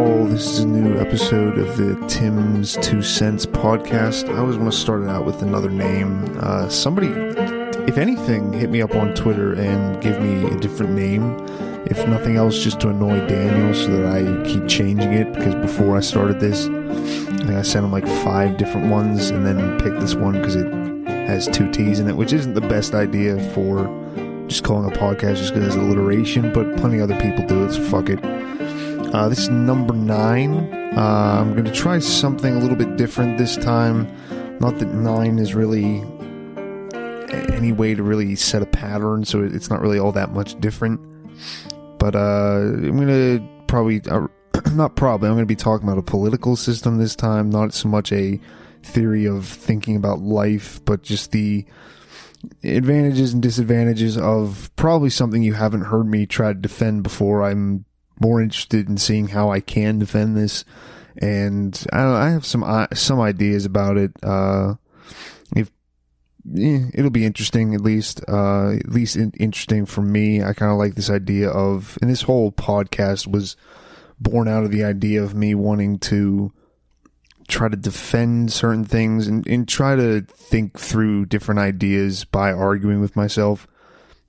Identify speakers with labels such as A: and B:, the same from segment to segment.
A: all. This is a new episode of the Tim's 2 Cents podcast. I always want to start it out with another name. Somebody, if anything, hit me up on Twitter and give me a different name. If nothing else, just to annoy Daniel so that I keep changing it, because before I started this, I think I sent him like 5 different ones and then picked this one because it has 2 T's in it, which isn't the best idea for just calling a podcast just because it's alliteration, but plenty of other people do it, so fuck it. This is number 9. I'm going to try something a little bit different this time. Not that 9 is really any way to really set a pattern, so it's not really all that much different. But I'm going to probably, I'm going to be talking about a political system this time, not so much a theory of thinking about life, but just the advantages and disadvantages of probably something you haven't heard me try to defend before. I'm more interested in seeing how I can defend this, and I have some ideas about it. It'll be interesting, at least interesting for me. I kind of like this idea of, and this whole podcast was born out of the idea of me wanting to try to defend certain things and try to think through different ideas by arguing with myself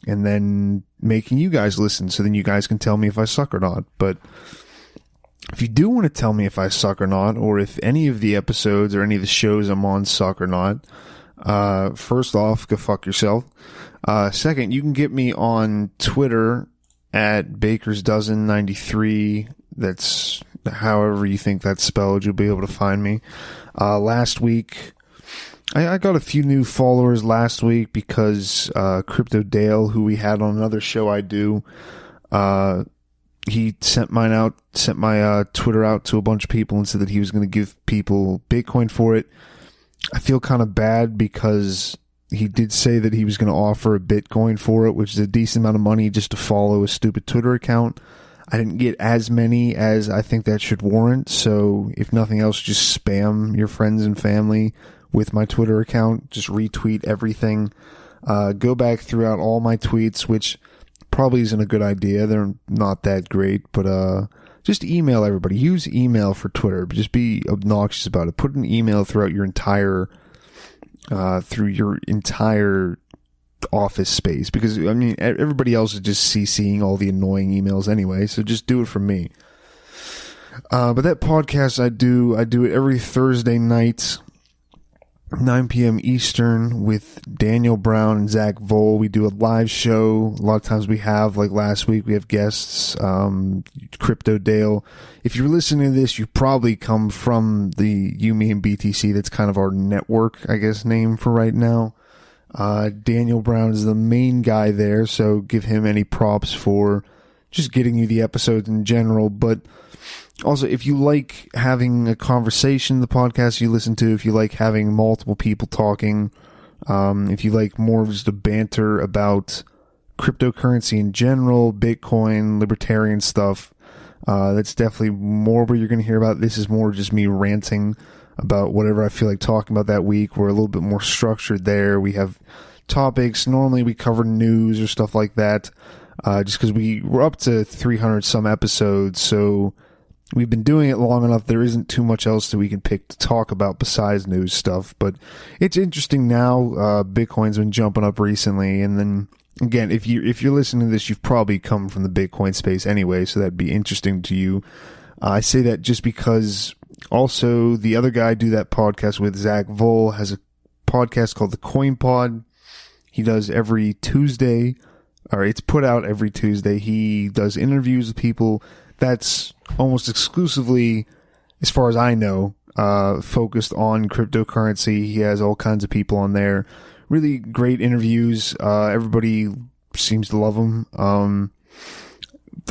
A: and then making you guys listen so then you guys can tell me if I suck or not. But if you do want to tell me if I suck or not, or if any of the episodes or any of the shows I'm on suck or not, first off, go fuck yourself. Second, you can get me on Twitter at BakersDozen93. That's however you think that's spelled. You'll be able to find me. Last week, I got a few new followers last week because Crypto Dale, who we had on another show I do, he sent my Twitter out to a bunch of people and said that he was going to give people Bitcoin for it. I feel kind of bad because he did say that he was going to offer a Bitcoin for it, which is a decent amount of money just to follow a stupid Twitter account. I didn't get as many as I think that should warrant, so if nothing else, just spam your friends and family with my Twitter account. Just retweet everything. Go back throughout all my tweets, which probably isn't a good idea. They're not that great, but just email everybody. Use email for Twitter, but just be obnoxious about it. Put an email throughout your entire office space, because I mean everybody else is just CCing all the annoying emails anyway, so just do it for me. But that podcast I do it every Thursday night, 9 p.m. Eastern, with Daniel Brown and Zach Vole. We do a live show. A lot of times we have, like last week, we have guests, Crypto Dale. If you're listening to this, you probably come from the You, Me, and BTC. That's kind of our network, I guess, name for right now. Daniel Brown is the main guy there, so give him any props for just getting you the episodes in general. But also, if you like having a conversation, the podcast you listen to, if you like having multiple people talking, if you like more of just a banter about cryptocurrency in general, Bitcoin, libertarian stuff, that's definitely more what you're going to hear about. This is more just me ranting about whatever I feel like talking about that week. We're a little bit more structured there. We have topics. Normally we cover news or stuff like that, just because we're up to 300 some episodes, so we've been doing it long enough. There isn't too much else that we can pick to talk about besides news stuff. But it's interesting now. Bitcoin's been jumping up recently, and then again, if you're listening to this, you've probably come from the Bitcoin space anyway, so that'd be interesting to you. I say that just because also the other guy I do that podcast with, Zach Vole, has a podcast called The Coin Pod. He does every Tuesday, or it's put out every Tuesday. He does interviews with people. That's almost exclusively, as far as I know, focused on cryptocurrency. He has all kinds of people on there. Really great interviews. Everybody seems to love them.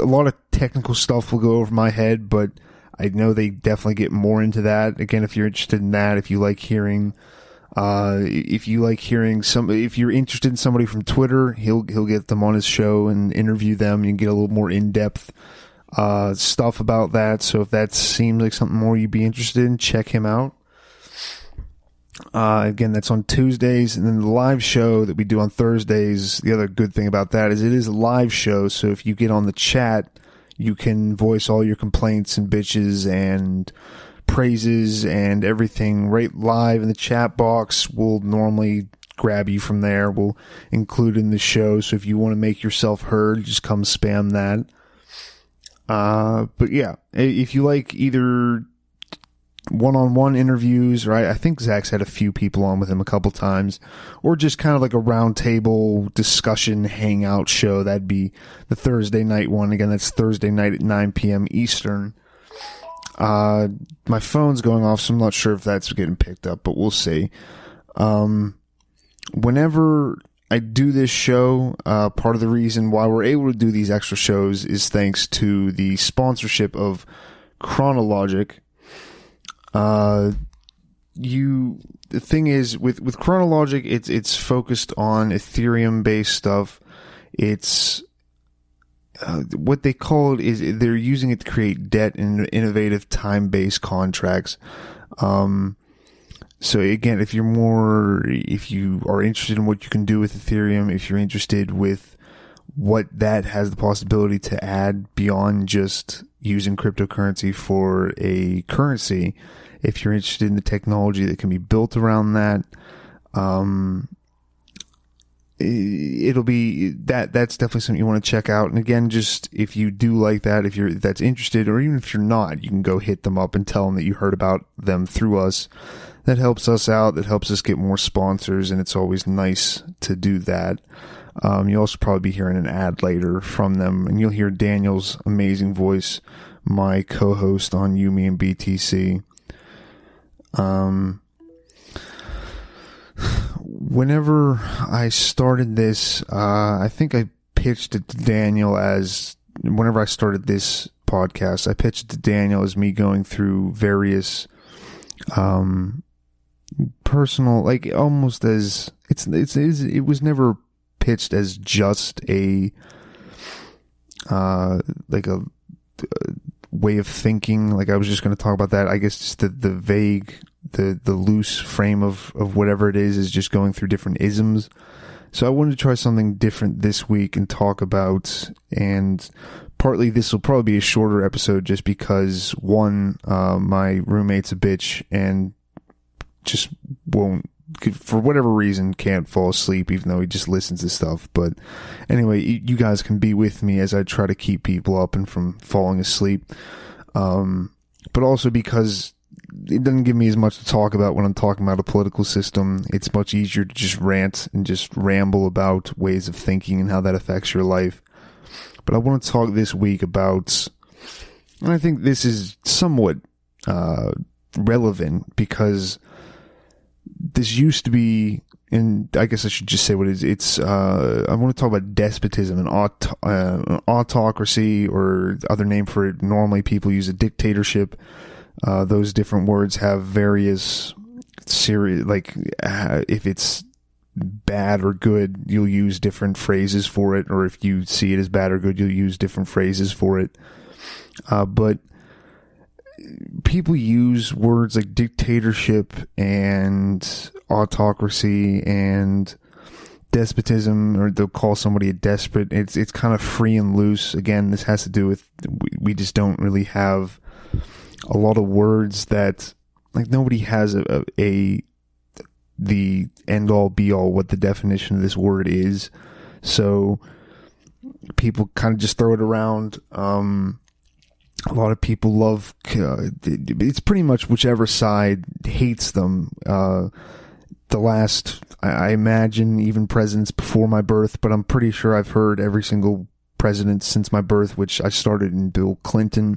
A: A lot of technical stuff will go over my head, but I know they definitely get more into that. Again, if you're interested in that, if you're interested in somebody from Twitter, he'll get them on his show and interview them and get a little more in-depth stuff about that. So if that seems like something more you'd be interested in, check him out. Again, that's on Tuesdays, and then the live show that we do on Thursdays. The other good thing about that is it is a live show, so if you get on the chat, You can voice all your complaints and bitches and praises and everything right live in the chat box. We'll normally grab you from there. We'll include in the show. So if you want to make yourself heard, just come spam that. But yeah, if you like either one-on-one interviews, right? I think Zach's had a few people on with him a couple times, or just kind of like a roundtable discussion hangout show. That'd be the Thursday night one. Again, that's Thursday night at 9 p.m. Eastern. My phone's going off, so I'm not sure if that's getting picked up, but we'll see. Whenever I do this show, part of the reason why we're able to do these extra shows is thanks to the sponsorship of Chronologic. The thing is with Chronologic, it's focused on Ethereum based stuff. It's what they call it is they're using it to create debt and innovative time based contracts. So again, if you are interested in what you can do with Ethereum, if you're interested with what that has the possibility to add beyond just using cryptocurrency for a currency, if you're interested in the technology that can be built around that, it'll be that's definitely something you want to check out. And again, just if you do like that, if that's interested, or even if you're not, you can go hit them up and tell them that you heard about them through us. That helps us out. That helps us get more sponsors, and it's always nice to do that. You'll also probably be hearing an ad later from them, and you'll hear Daniel's amazing voice, my co-host on Yumi and BTC. Whenever I started this, I think I pitched it to Daniel as, whenever I started this podcast, I pitched it to Daniel as me going through various, personal, like almost as, it was never pitched as just a, like a way of thinking. Like I was just going to talk about that. I guess just the vague, the loose frame of whatever it is just going through different isms. So I wanted to try something different this week and talk about, and partly this will probably be a shorter episode just because one, my roommate's a bitch and just won't, for whatever reason, can't fall asleep even though he just listens to stuff. But anyway, you guys can be with me as I try to keep people up and from falling asleep. But also because it doesn't give me as much to talk about when I'm talking about a political system. It's much easier to just rant and just ramble about ways of thinking and how that affects your life. But I want to talk this week about, and I think this is somewhat relevant because this used to be, and I guess I should just say what it is. It's, I want to talk about despotism and autocracy, or other name for it. Normally people use a dictatorship. Those different words have various serious, like, if it's bad or good, you'll use different phrases for it, or if you see it as bad or good, you'll use different phrases for it. But people use words like dictatorship and autocracy and despotism, or they'll call somebody a despot. It's kind of free and loose. Again, this has to do with, we just don't really have a lot of words that, like, nobody has the end all be all what the definition of this word is. So people kind of just throw it around. A lot of people love, it's pretty much whichever side hates them. The last, I imagine even presidents before my birth, but I'm pretty sure I've heard every single president since my birth, which I started in Bill Clinton,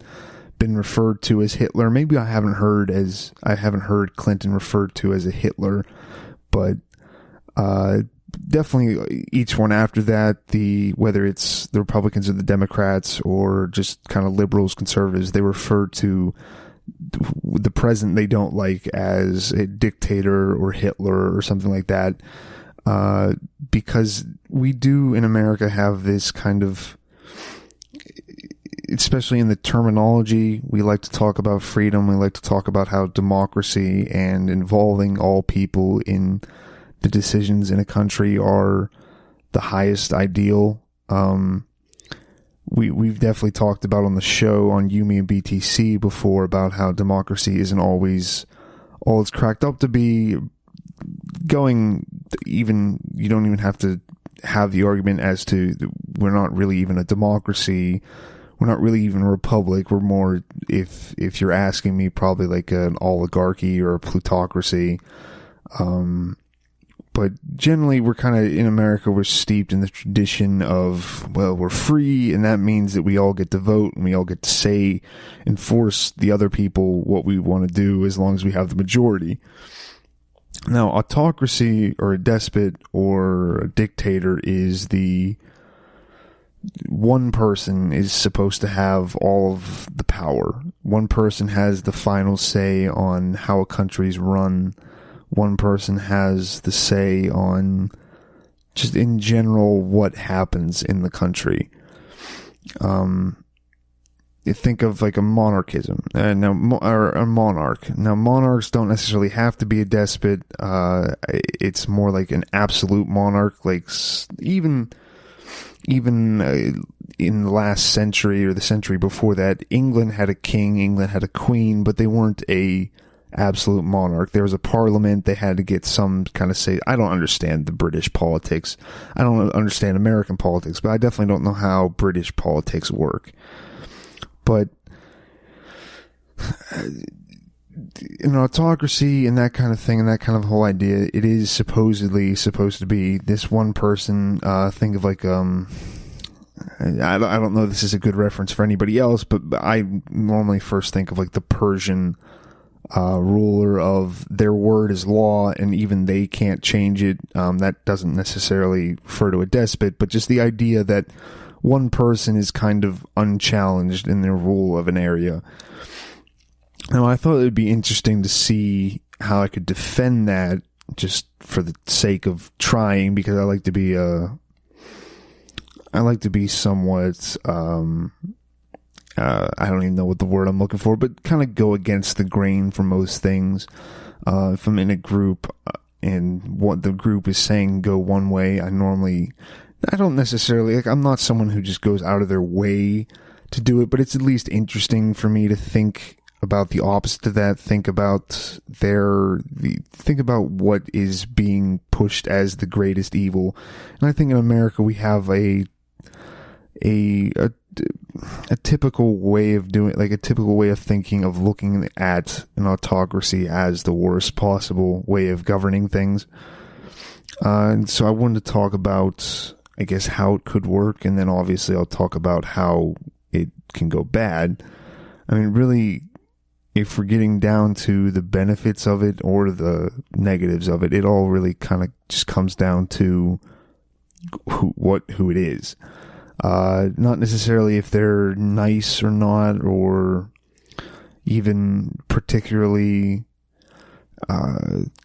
A: been referred to as Hitler. Maybe I haven't heard Clinton referred to as a Hitler, but definitely each one after that, whether it's the Republicans or the Democrats or just kind of liberals, conservatives, they refer to the president they don't like as a dictator or Hitler or something like that, because we do in America have this kind of, especially in the terminology, we like to talk about freedom. We like to talk about how democracy and involving all people in the decisions in a country are the highest ideal. we've definitely talked about on the show on Yumi and BTC before about how democracy isn't always all it's cracked up to be. You don't even have to have the argument as to we're not really even a democracy. We're not really even a republic. We're more, if you're asking me, probably like an oligarchy or a plutocracy. But generally, we're kind of, in America, we're steeped in the tradition of, well, we're free, and that means that we all get to vote, and we all get to say and force the other people what we want to do as long as we have the majority. Now, autocracy or a despot or a dictator is the one person is supposed to have all of the power. One person has the final say on how a country's run. One person has the say on just in general what happens in the country. You think of like a monarchism, or a monarch. Now, monarchs don't necessarily have to be a despot. It's more like an absolute monarch. Like even in the last century or the century before that, England had a king, England had a queen, but they weren't a absolute monarch. There was a parliament. They had to get some kind of say. I don't understand the British politics. I don't understand American politics, but I definitely don't know how British politics work. But in autocracy and that kind of thing and that kind of whole idea, it is supposedly supposed to be this one person. Think of like I don't know if this is a good reference for anybody else, but I normally first think of like the Persian ruler of their word is law, and even they can't change it. That doesn't necessarily refer to a despot, but just the idea that one person is kind of unchallenged in their rule of an area. Now, I thought it would be interesting to see how I could defend that just for the sake of trying, because I like to be somewhat, I don't even know what the word I'm looking for, but kind of go against the grain for most things. If I'm in a group and what the group is saying go one way, I don't necessarily, like, I'm not someone who just goes out of their way to do it, but it's at least interesting for me to think about the opposite of that, think about what is being pushed as the greatest evil. And I think in America we have a typical way of doing, like a typical way of thinking, of looking at an autocracy as the worst possible way of governing things. And so I wanted to talk about, I guess, how it could work, and then obviously I'll talk about how it can go bad. I mean, really, if we're getting down to the benefits of it or the negatives of it, it all really kind of just comes down to who it is. Not necessarily if they're nice or not, or even particularly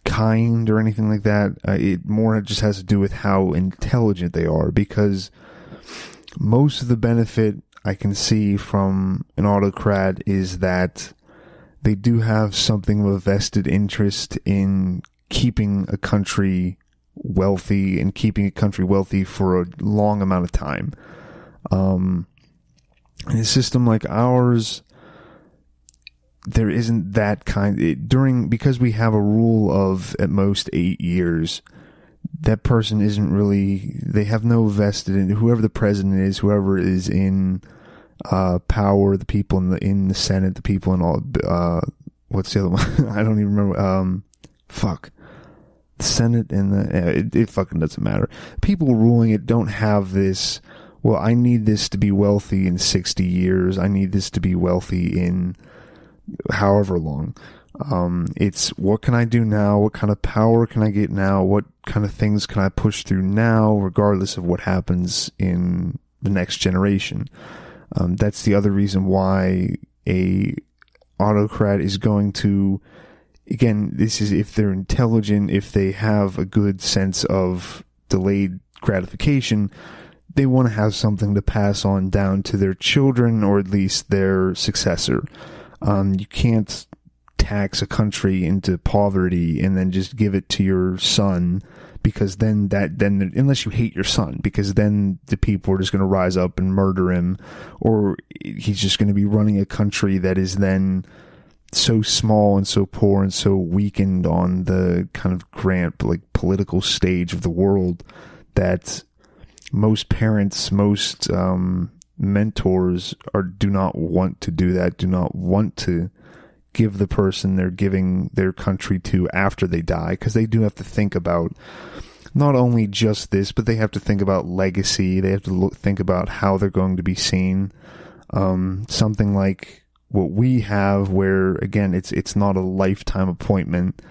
A: kind or anything like that. It more just has to do with how intelligent they are, because most of the benefit I can see from an autocrat is that they do have something of a vested interest in keeping a country wealthy and keeping a country wealthy for a long amount of time. In a system like ours, there isn't that because we have a rule of at most 8 years, that person isn't really, they have no vested in whoever the president is, whoever is in power, the people in the Senate, the people in all, what's the other one? I don't even remember. The Senate and it fucking doesn't matter. People ruling it don't have this, well, I need this to be wealthy in 60 years. I need this to be wealthy in however long. It's what can I do now? What kind of power can I get now? What kind of things can I push through now, regardless of what happens in the next generation? That's the other reason why a autocrat is going to, again, this is if they're intelligent, if they have a good sense of delayed gratification, they want to have something to pass on down to their children, or at least their successor. You can't tax a country into poverty and then just give it to your son, because then unless you hate your son, because then the people are just going to rise up and murder him, or he's just going to be running a country that is then so small and so poor and so weakened on the kind of grand, like, political stage of the world that most parents, most mentors do not want to do that, do not want to give the person they're giving their country to after they die, because they do have to think about not only just this, but they have to think about legacy. They have to think about how they're going to be seen. Something like what we have, where again it's not a lifetime appointment.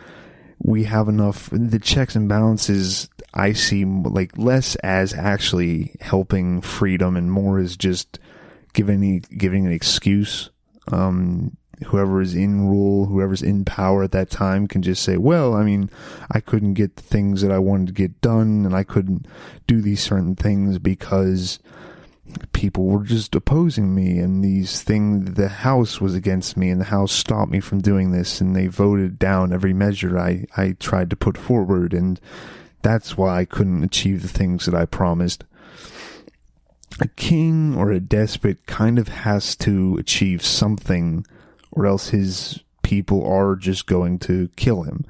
A: We have enough. The checks and balances I see like less as actually helping freedom and more as just giving an excuse. Whoever is in rule, whoever's in power at that time can just say, well, I mean, I couldn't get the things that I wanted to get done, and I couldn't do these certain things because people were just opposing me, and these things, the House was against me, and the House stopped me from doing this, and they voted down every measure I tried to put forward, and that's why I couldn't achieve the things that I promised. A king or a despot kind of has to achieve something, or else his people are just going to kill him,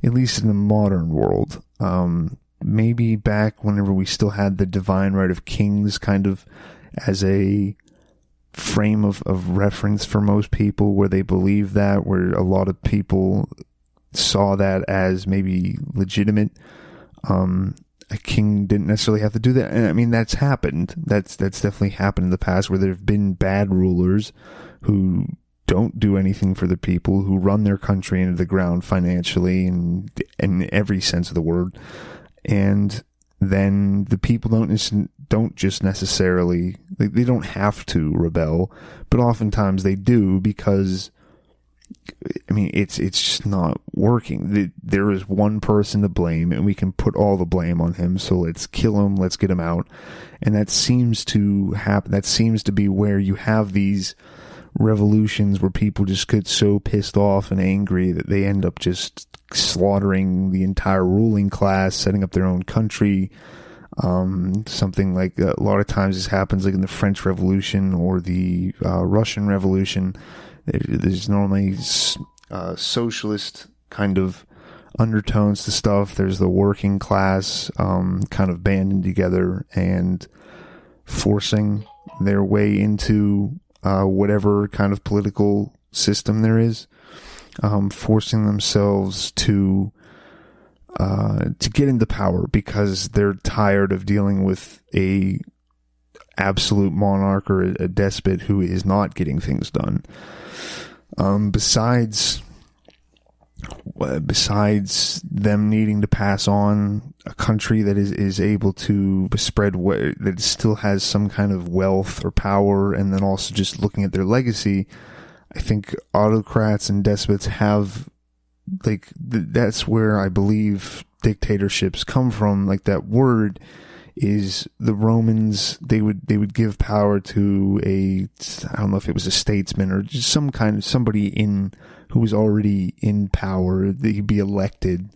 A: at least in the modern world. Maybe back whenever we still had the divine right of kings kind of as a frame of reference for most people, where they believe that, where a lot of people saw that as maybe legitimate. A king didn't necessarily have to do that. And I mean, that's happened. That's definitely happened in the past, where there have been bad rulers who don't do anything for the people, who run their country into the ground financially and in every sense of the word. And then the people don't just necessarily, they don't have to rebel, but oftentimes they do, because I mean, it's just not working. There is one person to blame, and we can put all the blame on him. So let's kill him. Let's get him out. And that seems to happen. That seems to be where you have these revolutions where people just get so pissed off and angry that they end up just slaughtering the entire ruling class, setting up their own country. Something like a lot of times this happens like in the French Revolution or the Russian Revolution. There's normally socialist kind of undertones to stuff. There's the working class kind of banding together and forcing their way into whatever kind of political system there is, forcing themselves to get into power because they're tired of dealing with a absolute monarch or a despot who is not getting things done. Besides them needing to pass on a country that is able to spread, that still has some kind of wealth or power, and then also just looking at their legacy, I think autocrats and despots have, like, that's where I believe dictatorships come from. Like, that word is the Romans, they would give power to I don't know if it was a statesman or just somebody who was already in power, that he'd be elected.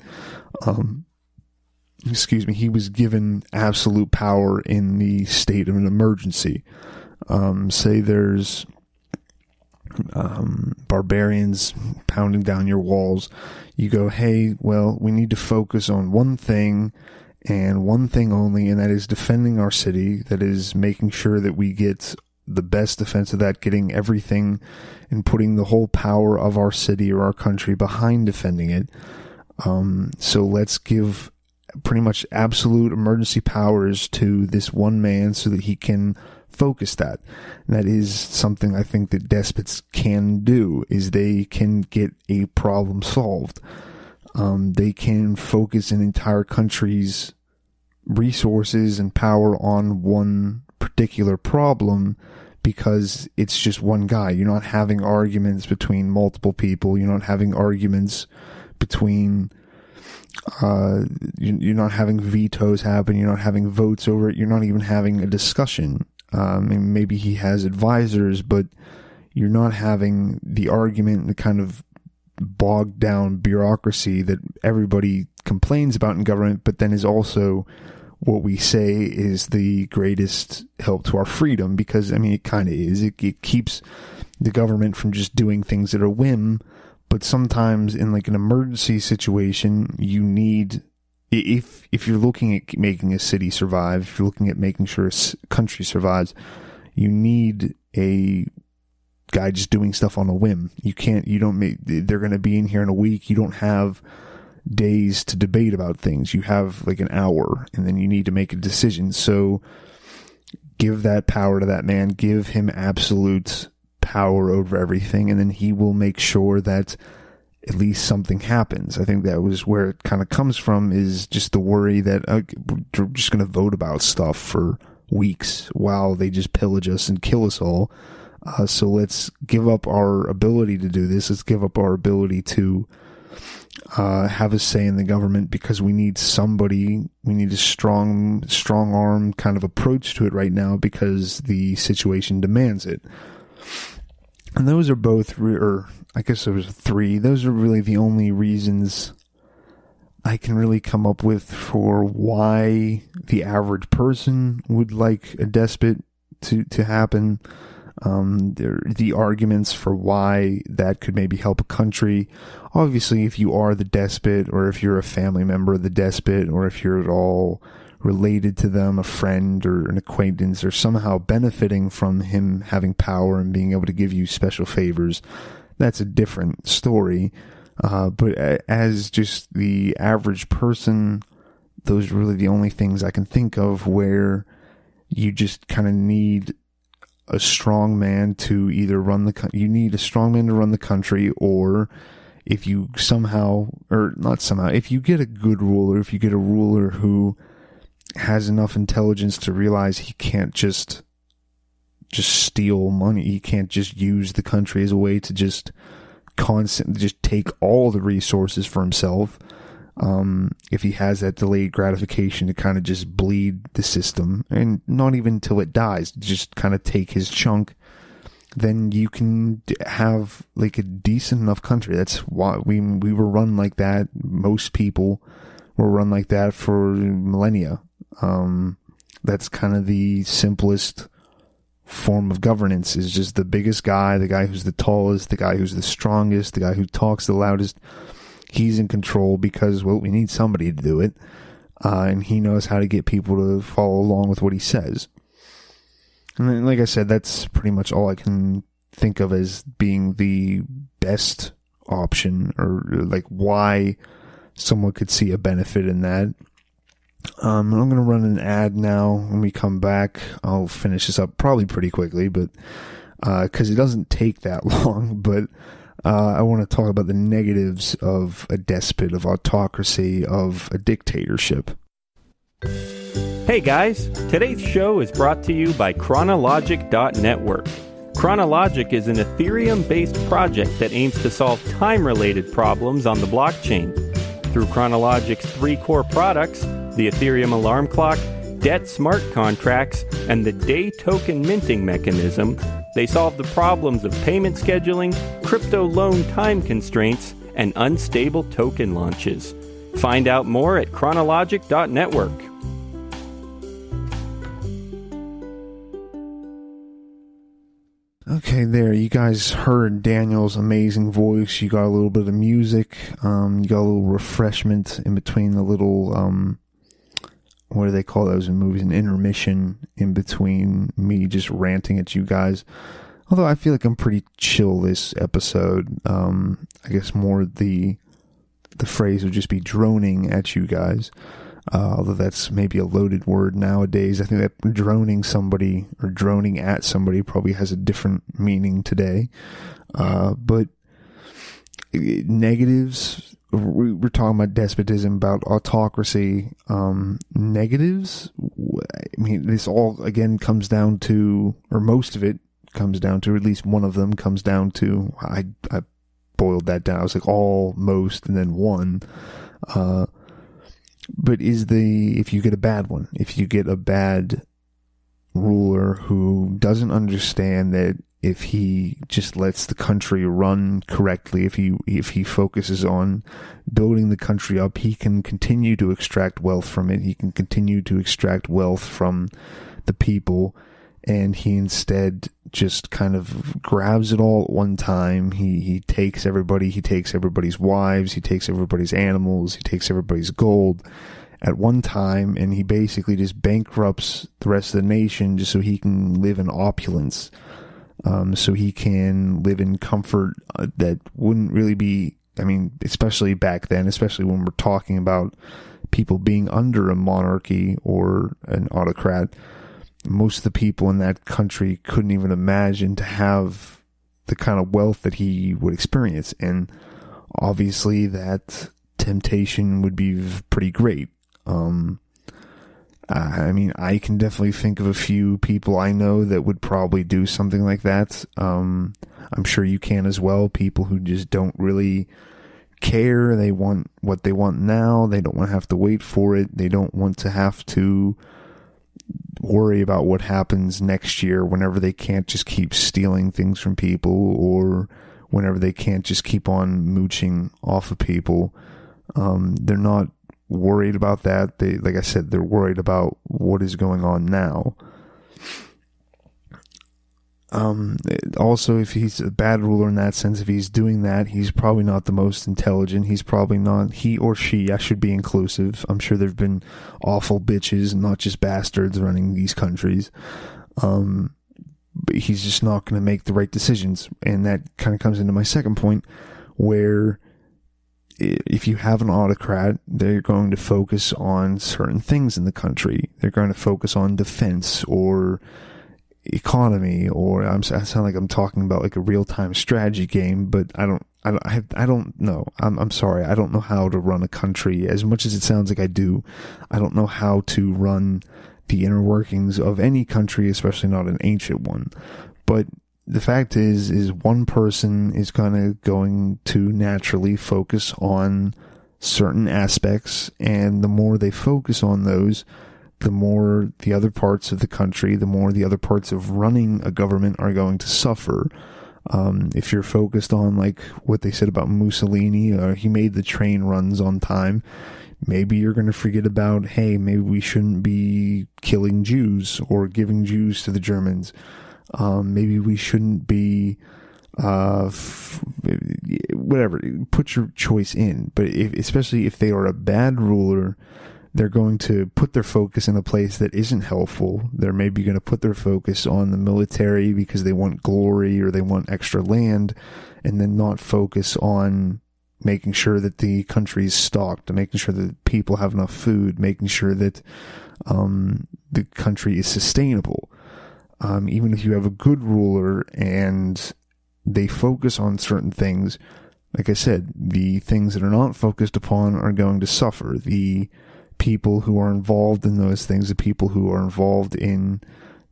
A: He was given absolute power in the state of an emergency. Say there's barbarians pounding down your walls. You go, hey, well, we need to focus on one thing and one thing only, and that is defending our city. That is making sure that we get the best defense of that, getting everything and putting the whole power of our city or our country behind defending it. So let's give pretty much absolute emergency powers to this one man so that he can focus that. And that is something I think that despots can do, is they can get a problem solved. They can focus an entire country's resources and power on one particular problem because it's just one guy. You're not having arguments between multiple people. You're not having arguments between, you're not having vetoes happen. You're not having votes over it. You're not even having a discussion. And maybe he has advisors, but you're not having the argument, the kind of bogged down bureaucracy that everybody complains about in government, but then is also what we say is the greatest help to our freedom, because, I mean, it kind of is. It keeps the government from just doing things at a whim, but sometimes in like an emergency situation, you need, if you're looking at making a city survive, if you're looking at making sure a country survives, you need a guy just doing stuff on a whim. They're going to be in here in a week. You don't have days to debate about things. You have like an hour, and then you need to make a decision. So give that power to that man. Give him absolute power over everything, and then he will make sure that at least something happens. I think that was where it kind of comes from, is just the worry that we're just going to vote about stuff for weeks while they just pillage us and kill us all. So let's give up our ability to do this. Let's give up our ability to have a say in the government, because we need somebody. We need a strong arm kind of approach to it right now, because the situation demands it. And those are both, or I guess there was three. Those are really the only reasons I can really come up with for why the average person would like a despot to happen. The arguments for why that could maybe help a country. Obviously, if you are the despot, or if you're a family member of the despot, or if you're at all related to them, a friend or an acquaintance, or somehow benefiting from him having power and being able to give you special favors, that's a different story. But as just the average person, those are really the only things I can think of where you just kind of need a strong man to either run you need a strong man to run the country, or if you if you get a good ruler, if you get a ruler who has enough intelligence to realize he can't just steal money, he can't just use the country as a way to just constantly just take all the resources for himself. If he has that delayed gratification to kind of just bleed the system, and not even till it dies, just kind of take his chunk, then you can have like a decent enough country. That's why we were run like that. Most people were run like that for millennia. That's kind of the simplest form of governance, is just the biggest guy, the guy who's the tallest, the guy who's the strongest, the guy who talks the loudest. He's in control because, well, we need somebody to do it. And he knows how to get people to follow along with what he says. And then, like I said, that's pretty much all I can think of as being the best option, or like why someone could see a benefit in that. I'm going to run an ad now. When we come back, I'll finish this up probably pretty quickly, but because it doesn't take that long. But I want to talk about the negatives of a despot, of autocracy, of a dictatorship.
B: Hey guys, today's show is brought to you by Chronologic.network. Chronologic is an Ethereum-based project that aims to solve time-related problems on the blockchain. Through Chronologic's 3 core products, the Ethereum alarm clock, debt smart contracts, and the day token minting mechanism, they solve the problems of payment scheduling, crypto loan time constraints, and unstable token launches. Find out more at Chronologic.network.
A: Okay, there, you guys heard Daniel's amazing voice. You got a little bit of music. You got a little refreshment in between the little, what do they call those in movies? An intermission in between me just ranting at you guys. Although I feel like I'm pretty chill this episode. I guess more the phrase would just be droning at you guys. Although that's maybe a loaded word nowadays. I think that droning somebody or droning at somebody probably has a different meaning today. But negatives, we're talking about despotism, about autocracy. Negatives, I mean, this all again comes down to, or most of it comes down to, or at least one of them comes down to, I boiled that down. I was like all, most, and then one. But if you get a bad one, if you get a bad ruler who doesn't understand that if he just lets the country run correctly, if he focuses on building the country up, he can continue to extract wealth from it. He can continue to extract wealth from the people, and he instead just kind of grabs it all at one time. He takes everybody, he takes everybody's wives, he takes everybody's animals, he takes everybody's gold at one time, and he basically just bankrupts the rest of the nation just so he can live in opulence. So he can live in comfort that wouldn't really be, I mean, especially back then, especially when we're talking about people being under a monarchy or an autocrat, most of the people in that country couldn't even imagine to have the kind of wealth that he would experience. And obviously that temptation would be pretty great. I mean, I can definitely think of a few people I know that would probably do something like that. I'm sure you can as well. People who just don't really care. They want what they want now. They don't want to have to wait for it. They don't want to have to worry about what happens next year whenever they can't just keep stealing things from people, or whenever they can't just keep on mooching off of people. They're not worried about that. They, like I said, they're worried about what is going on now. Also, if he's a bad ruler in that sense, if he's doing that, he's probably not the most intelligent. He's probably not, he or she, I should be inclusive. I'm sure there've been awful bitches, not just bastards, running these countries. But he's just not going to make the right decisions. And that kind of comes into my second point, where if you have an autocrat, they're going to focus on certain things in the country. They're going to focus on defense or economy, or I sound like I'm talking about like a real-time strategy game, but I don't know. I'm sorry. I don't know how to run a country as much as it sounds like I do. I don't know how to run the inner workings of any country, especially not an ancient one. But the fact is one person is going to naturally focus on certain aspects, and the more they focus on those, the more the other parts of the country, the more the other parts of running a government are going to suffer. If you're focused on, like what they said about Mussolini, he made the train runs on time, maybe you're going to forget about, hey, maybe we shouldn't be killing Jews or giving Jews to the Germans. Maybe we shouldn't be, whatever, put your choice in. But especially if they are a bad ruler, they're going to put their focus in a place that isn't helpful. They're maybe going to put their focus on the military because they want glory or they want extra land, and then not focus on making sure that the country is stocked, and making sure that people have enough food, making sure that the country is sustainable. Even if you have a good ruler and they focus on certain things, like I said, the things that are not focused upon are going to suffer. The people who are involved in those things, the people who are involved in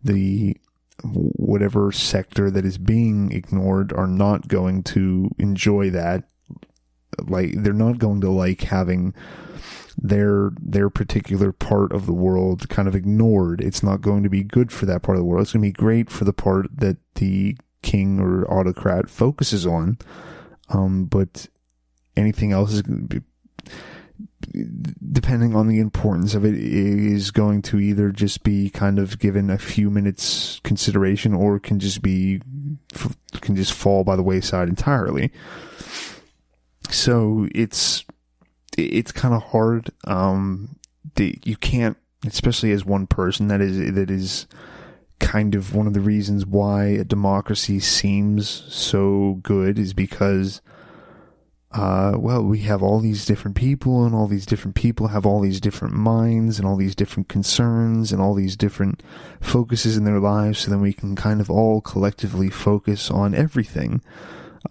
A: the whatever sector that is being ignored, are not going to enjoy that. Like, they're not going to like having their particular part of the world kind of ignored. It's not going to be good for that part of the world. It's going to be great for the part that the king or autocrat focuses on. But anything else is going to be, depending on the importance of it, is going to either just be kind of given a few minutes consideration, or can just fall by the wayside entirely. So it's kind of hard. You can't, especially as one person, that is kind of one of the reasons why a democracy seems so good, is because we have all these different people, and all these different people have all these different minds and all these different concerns and all these different focuses in their lives, so then we can kind of all collectively focus on everything.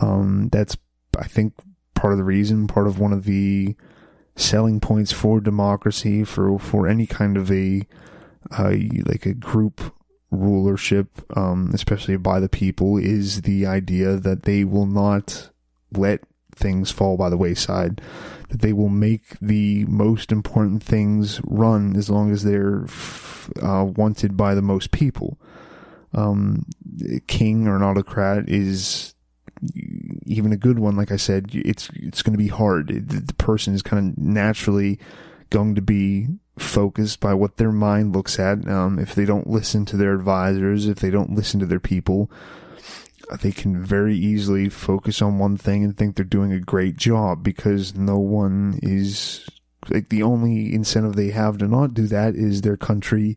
A: That's, I think, part of the reason, part of one of the selling points for democracy, for any kind of a group rulership, especially by the people, is the idea that they will not let things fall by the wayside, that they will make the most important things run as long as they're wanted by the most people. king or an autocrat is even a good one. Like I said, it's going to be hard. The person is kind of naturally going to be focused by what their mind looks at. If they don't listen to their advisors, if they don't listen to their people, they can very easily focus on one thing and think they're doing a great job, because no one is, like, the only incentive they have to not do that is their country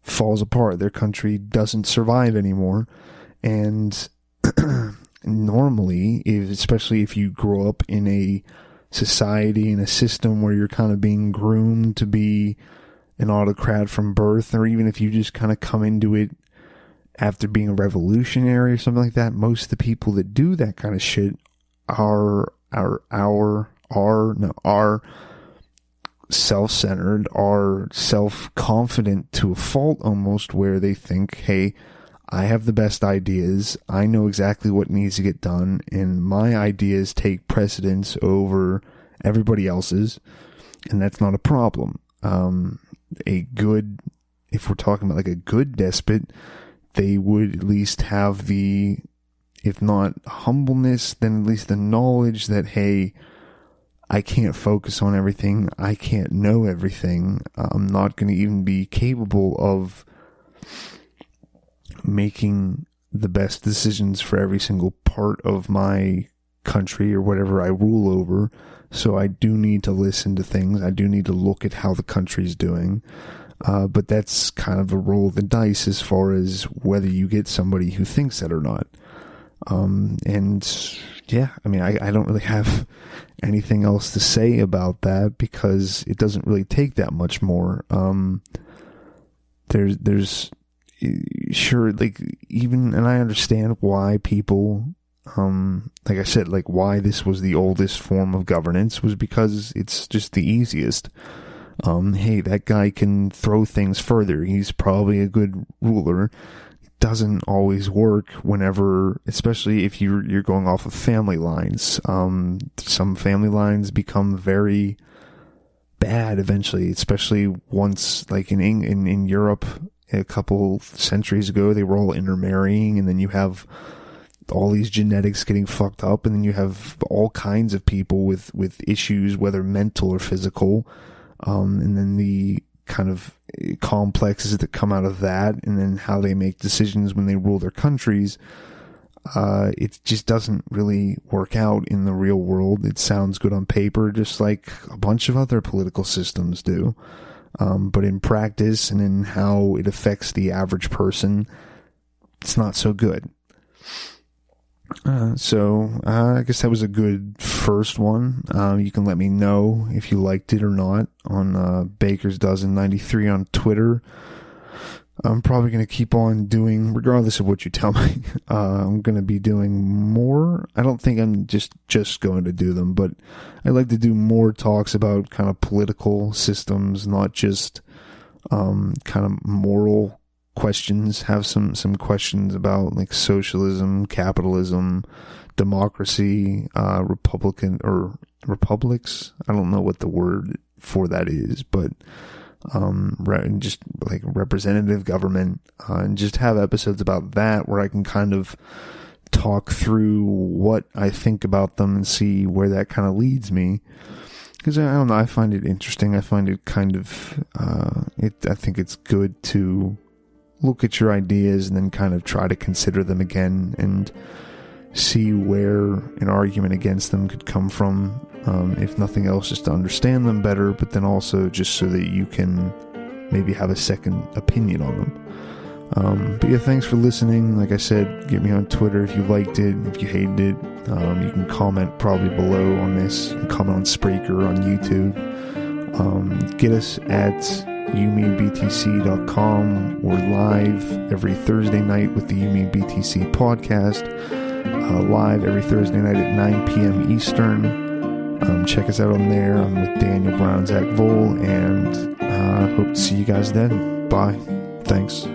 A: falls apart. Their country doesn't survive anymore. And normally, especially if you grow up in a society, in a system where you're kind of being groomed to be an autocrat from birth, or even if you just kind of come into it after being a revolutionary or something like that, most of the people that do that kind of shit are self-centered, are self-confident to a fault almost, where they think, hey, I have the best ideas, I know exactly what needs to get done, and my ideas take precedence over everybody else's, and that's not a problem. If we're talking about like a good despot, they would at least have the, if not humbleness, then at least the knowledge that, hey, I can't focus on everything, I can't know everything, I'm not going to even be capable of making the best decisions for every single part of my country or whatever I rule over. So I do need to listen to things, I do need to look at how the country's doing. But that's kind of a roll of the dice as far as whether you get somebody who thinks that or not. And yeah, I mean, I don't really have anything else to say about that, because it doesn't really take that much more. There's sure, like, even, and I understand why people, like I said, like, why this was the oldest form of governance was because it's just the easiest. Hey, that guy can throw things further, he's probably a good ruler. Doesn't always work whenever, especially if you're going off of family lines. Some family lines become very bad eventually, especially once, like in Europe a couple centuries ago, they were all intermarrying, and then you have all these genetics getting fucked up, and then you have all kinds of people with issues, whether mental or physical, and then the kind of complexes that come out of that, and then how they make decisions when they rule their countries. It just doesn't really work out in the real world. It sounds good on paper, just like a bunch of other political systems do. But in practice and in how it affects the average person, it's not so good. So I guess that was a good first one. You can let me know if you liked it or not on Baker's Dozen 93 on Twitter. I'm probably going to keep on doing, regardless of what you tell me, I'm going to be doing more. I don't think I'm just going to do them, but I'd like to do more talks about kind of political systems, not just kind of moral questions. Have some questions about like socialism, capitalism, democracy, republican or republics. I don't know what the word for that is, but just like representative government, and just have episodes about that where I can kind of talk through what I think about them and see where that kind of leads me. Because I don't know, I find it interesting. I find it kind of, I think it's good to look at your ideas and then kind of try to consider them again and see where an argument against them could come from. If nothing else, just to understand them better, but then also just so that you can maybe have a second opinion on them. But yeah, thanks for listening. Like I said, get me on Twitter if you liked it, if you hated it. You can comment probably below on this. You can comment on Spreaker, on YouTube. Get us at youmeanbtc.com. We're live every Thursday night with the You Mean BTC podcast. Live every Thursday night at 9 p.m. Eastern. Check us out on there. I'm with Daniel Brown, Zach Vole, and hope to see you guys then. Bye. Thanks.